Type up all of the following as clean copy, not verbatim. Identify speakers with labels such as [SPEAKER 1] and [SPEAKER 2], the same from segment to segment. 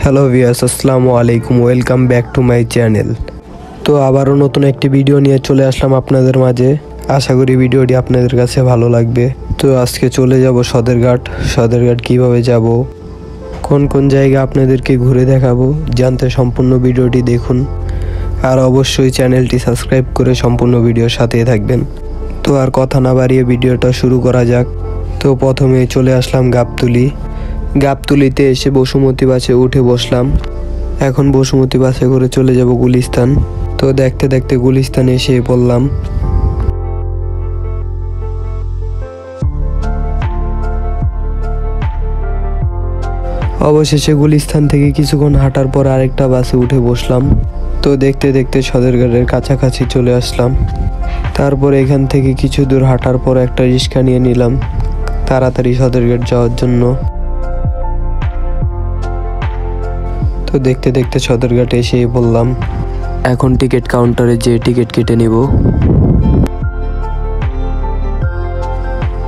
[SPEAKER 1] Hello viewers, আসসালামু আলাইকুম, welcome back to my channel. তো আবারও নতুন একটি ভিডিও নিয়ে চলে আসলাম আপনাদের মাঝে। আশা করি ভিডিওটি আপনাদের কাছে ভালো লাগবে। তো আজকে চলে যাব সদরঘাট কিভাবে যাব, কোন কোন জায়গা আপনাদেরকে ঘুরে দেখাবো, জানতে সম্পূর্ণ ভিডিওটি দেখুন। আর অবশ্যই চ্যানেলটি সাবস্ক্রাইব করে সম্পূর্ণ ভিডিওর সাথেই থাকবেন। তো আর কথা না বাড়িয়ে ভিডিওটা শুরু করা যাক। তো প্রথমে চলে আসলাম গাবতলীতে এসে বসুমতী বাসে উঠে বসলাম। এখন বসুমতী বাসে করে চলে যাব গুলিস্তান। তো দেখতে দেখতে গুলিস্তানে এসে পড়লাম। অবশেষে গুলিস্তান থেকে কিছুক্ষণ হাঁটার পর আরেকটা বাসে উঠে বসলাম। তো দেখতে দেখতে সদরঘাটের কাছাকাছি চলে আসলাম। তারপর এখান থেকে কিছু দূর হাঁটার পর একটা রিক্সা নিয়ে নিলাম তাড়াতাড়ি সদরঘাট যাওয়ার জন্য। তো দেখতে দেখতে সদরঘাটে এসে বললাম, এখন টিকিট কাউন্টারে যেয়ে টিকিট কেটে নিব।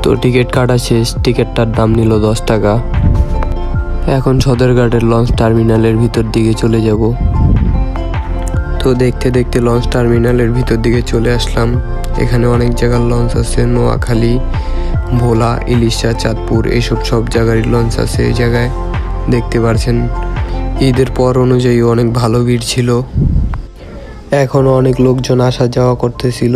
[SPEAKER 1] তো টিকিট কাটা শেষ, টিকিটটার দাম নিল 10 টাকা। এখন সদরঘাটের লঞ্চ টার্মিনালের ভিতর দিকে চলে যাব। তো দেখতে দেখতে লঞ্চ টার্মিনালের ভিতর দিকে চলে আসলাম। এখানে অনেক জায়গার লঞ্চ আছে, নোয়াখালী, ভোলা, ইলিশা, চাঁদপুর, এইসব সব জায়গারই লঞ্চ আছে। এই জায়গায় দেখতে পারছেন ঈদের পর অনুযায়ী অনেক ভালো ভিড় ছিল। এখনও অনেক লোকজন আসা যাওয়া করতেছিল।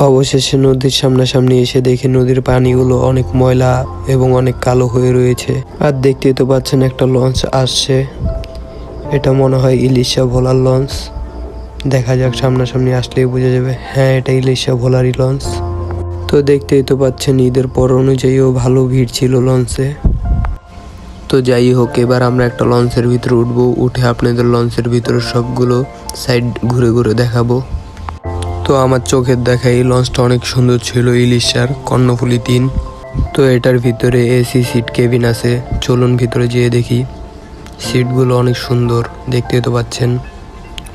[SPEAKER 1] অবশেষে নদীর সামনাসামনি এসে দেখি নদীর পানিগুলো অনেক ময়লা এবং অনেক কালো হয়ে রয়েছে। আর দেখতেই তো পাচ্ছেন একটা লঞ্চ আসছে, এটা মনে হয় ইলিশা ভোলার লঞ্চ। দেখা যাক, সামনাসামনি আসলেই বোঝা যাবে। হ্যাঁ, এটা ইলিশা ভোলারই লঞ্চ। তো দেখতেই তো পাচ্ছেন ঈদের পর অনুযায়ীও ভালো ভিড় ছিল লঞ্চে। তো যাই হোক, এবার আমরা একটা লঞ্চের ভিতরে উঠবো। উঠে আপনাদের লঞ্চের ভিতরে সবগুলো সাইড ঘুরে ঘুরে দেখাবো। তো আমার চোখের দেখা এই লঞ্চটা অনেক সুন্দর ছিল, ইলিশার কর্ণফুলী 3। তো এটার ভিতরে এসি সিট কেবিন আছে। চলুন ভিতরে যেয়ে দেখি। সিটগুলো অনেক সুন্দর, দেখতে তো পাচ্ছেন।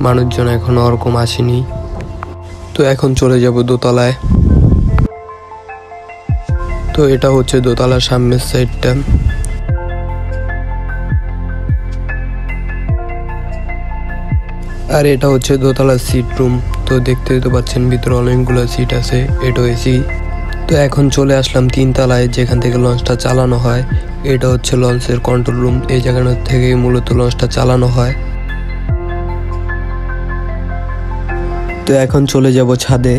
[SPEAKER 1] মানুষজন এখনো ওরকম আসেনি। তো এখন চলে যাব দোতলায়। তো এটা হচ্ছে দোতলার সামনের সাইডটা। আর এটা হচ্ছে দোতলার সিট রুম। তো দেখতে তো পাচ্ছেন ভিতরে অনেকগুলো সিট আছে, এটা এসি। তো এখন চলে আসলাম 3 তলায়, যেখান থেকে লঞ্চটা চালানো হয়। এটা হচ্ছে লঞ্চের কন্ট্রোল রুম। এই জায়গাটা থেকে মূলত লঞ্চটা চালানো হয়। তো এখন চলে যাব ছাদে।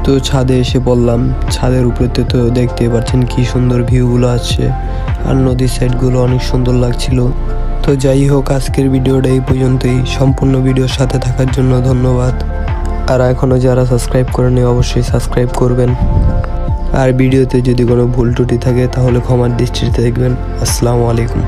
[SPEAKER 1] তো ছাদে এসে পড়লাম। ছাদের উপরেতে তো দেখতে পাচ্ছেন কি সুন্দর ভিউগুলো আছে, আর নদীর সাইডগুলো অনেক সুন্দর লাগছিল। তো যাই হোক, আজকের ভিডিওটা এই পর্যন্তই। সম্পূর্ণ ভিডিওর সাথে থাকার জন্য ধন্যবাদ। আর এখনও যারা সাবস্ক্রাইব করেনি অবশ্যই সাবস্ক্রাইব করবেন। আর ভিডিওতে যদি কোনো ভুল ত্রুটি থাকে তাহলে ক্ষমার দৃষ্টিতে দেখবেন। আসসালামু আলাইকুম।